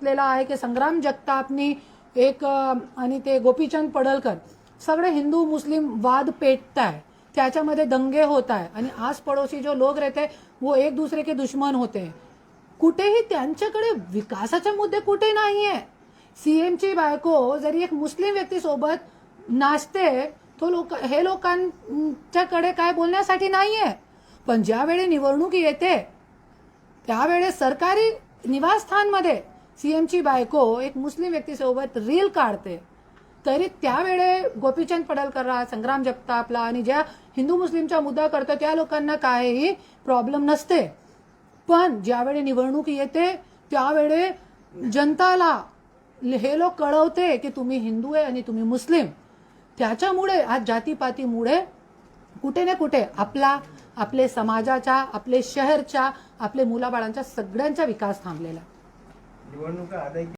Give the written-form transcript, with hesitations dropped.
सांगितलेलं आहे की संग्राम जगतापनी एक आणि ते गोपीचंद पडळकर सगळे हिंदू मुस्लिम वाद पेटताय, त्याच्यामध्ये दंगे होत आहे आणि आस पड़ोसी जो लोग रहते वो एक दूसरे के दुश्मन होते. कुठेही त्यांच्याकडे विकासाचे मुद्दे कुठे नाहीये. सीएमची बायको जरी एक मुस्लिम व्यक्ती सोबत नाचते तो हे लोकांच्याकडे काय बोलण्यासाठी नाहीये. पण ज्यावेळी निवडणूक येते त्यावेळेस सरकारी निवासस्थानमध्ये सीएमची बायको एक मुस्लिम व्यक्तीसोबत रील काढते, तरी त्यावेळे गोपीचंद पडळकरला, संग्राम जगतापला आणि ज्या हिंदू मुस्लिमचा मुद्दा करतो त्या लोकांना काहीही प्रॉब्लेम नसते. पण ज्यावेळी निवडणूक येते त्यावेळे जनताला हे लोक कळवते की तुम्ही हिंदू आहे आणि तुम्ही मुस्लिम. त्याच्यामुळे आज जातीपातीमुळे कुठे ना कुठे आपले समाजाच्या, आपले शहरच्या, आपले मुलाबाळांच्या सगळ्यांचा विकास थांबलेला. निवडणुका